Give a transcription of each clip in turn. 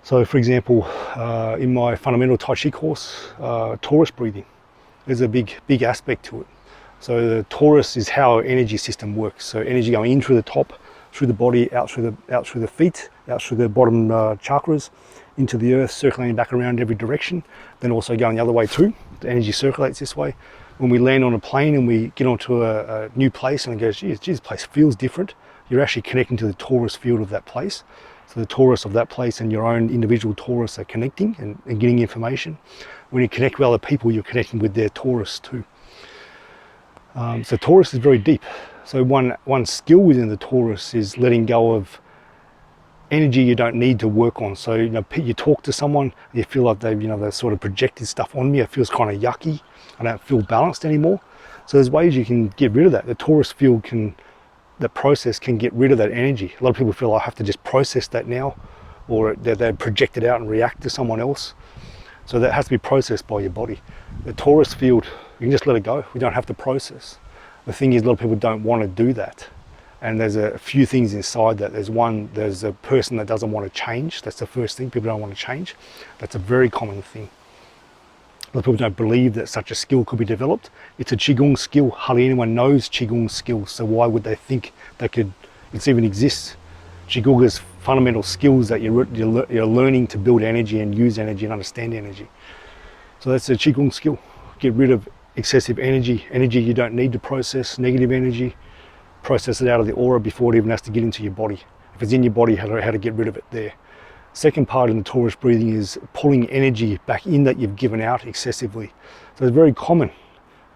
So for example, in my fundamental Tai Chi course, Torus breathing, there's a big aspect to it. So the Torus is how our energy system works. So energy going in through the top, through the body, out through the feet, out through the bottom chakras, into the earth, circulating back around every direction, then also going the other way too. The energy circulates this way. When we land on a plane and we get onto a new place and it goes, geez, this place feels different, you're actually connecting to the Torus field of that place. So the Torus of that place and your own individual Torus are connecting and getting information. When you connect with other people, you're connecting with their Torus too. So Torus is very deep. So one skill within the Torus is letting go of energy you don't need to work on. So you talk to someone, you feel like they've sort of projected stuff on me. It feels kind of yucky. I don't feel balanced anymore. So there's ways you can get rid of that. The Torus field the process can get rid of that energy. A lot of people feel I have to just process that now, or they're projected out and react to someone else. So that has to be processed by your body. The Torus field, you can just let it go. We don't have to process. The thing is, a lot of people don't want to do that. And there's a few things inside that. There's a person that doesn't want to change. That's the first thing. People don't want to change. That's a very common thing. A lot of people don't believe that such a skill could be developed. It's a Qigong skill. Hardly anyone knows Qigong skills, so why would they think it even exists? Qigong is fundamental skills that you're learning to build energy and use energy and understand energy. So that's a Qigong skill. Get rid of excessive energy you don't need to process, negative energy, process it out of the aura before it even has to get into your body. If it's in your body, how to get rid of it there. Second part in the Torus breathing is pulling energy back in that you've given out excessively. So it's very common.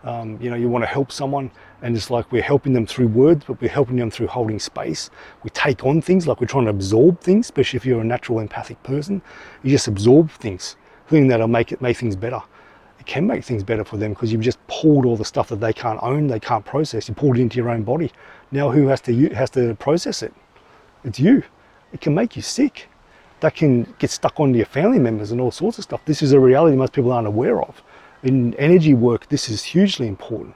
You want to help someone, and it's like we're helping them through words, but we're helping them through holding space. We take on things, like we're trying to absorb things, especially if you're a natural empathic person. You just absorb things, thinking that'll make things better. It can make things better for them because you've just pulled all the stuff that they can't own, they can't process. You pulled it into your own body. Now who has to process it? It's you. It can make you sick. That can get stuck onto your family members and all sorts of stuff. This is a reality most people aren't aware of. In energy work, this is hugely important.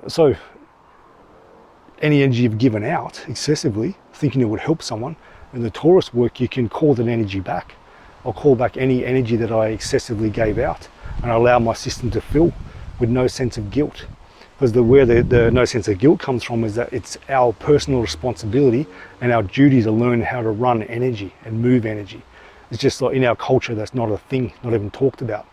So any energy you've given out excessively, thinking it would help someone, in the Torus work, you can call that energy back. I'll call back any energy that I excessively gave out and I allow my system to fill with no sense of guilt. Because where the no sense of guilt comes from is that it's our personal responsibility and our duty to learn how to run energy and move energy. It's just like in our culture, that's not a thing, not even talked about.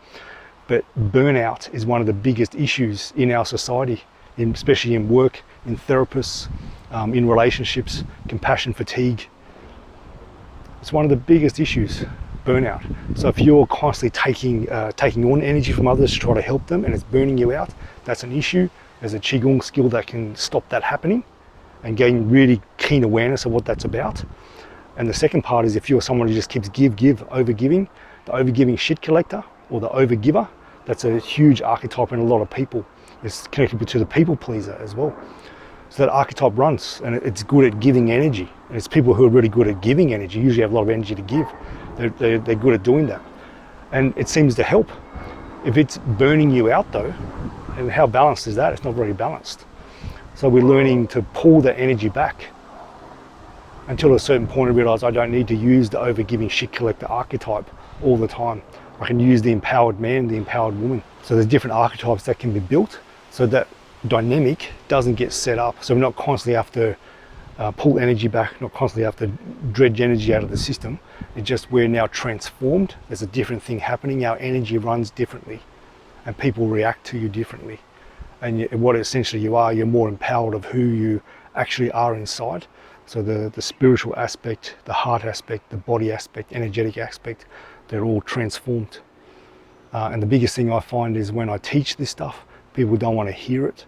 But burnout is one of the biggest issues in our society, especially in work, in therapists, in relationships, compassion fatigue. It's one of the biggest issues, burnout. So if you're constantly taking on energy from others to try to help them and it's burning you out, that's an issue. There's a Qigong skill that can stop that happening and gain really keen awareness of what that's about. And the second part is if you're someone who just keeps overgiving, the overgiving shit collector or the overgiver, that's a huge archetype in a lot of people. It's connected to the people pleaser as well. So that archetype runs and it's good at giving energy. And it's people who are really good at giving energy, usually have a lot of energy to give. They're good at doing that. And it seems to help. If it's burning you out though, and how balanced is that? It's not very balanced. So we're learning to pull that energy back until a certain point I realise I don't need to use the overgiving shit collector archetype all the time. I can use the empowered man, the empowered woman. So there's different archetypes that can be built so that dynamic doesn't get set up. So we're not constantly have to pull energy back, not constantly have to dredge energy out of the system. It's just we're now transformed. There's a different thing happening. Our energy runs differently and people react to you differently. And what essentially you are, you're more empowered of who you actually are inside. So the spiritual aspect, the heart aspect, the body aspect, energetic aspect, they're all transformed. And the biggest thing I find is when I teach this stuff, people don't want to hear it.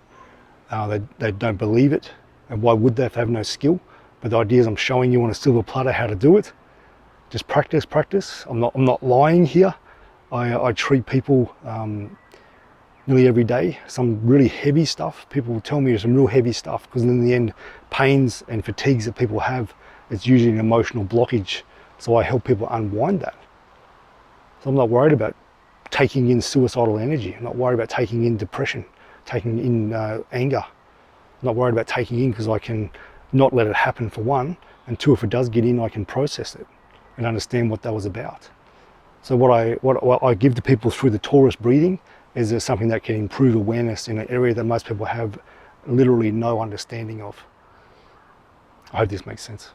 They don't believe it. And why would they if they have no skill? But the idea is I'm showing you on a silver platter how to do it. Just practice. I'm not lying here. I treat people nearly every day, some really heavy stuff. People will tell me some real heavy stuff because in the end, pains and fatigues that people have, it's usually an emotional blockage. So I help people unwind that. So I'm not worried about taking in suicidal energy. I'm not worried about taking in depression, taking in anger. I'm not worried about taking in because I can not let it happen for one, and two, if it does get in, I can process it. and understand what that was about. So what I give to people through the Torus breathing is something that can improve awareness in an area that most people have literally no understanding of. I hope this makes sense.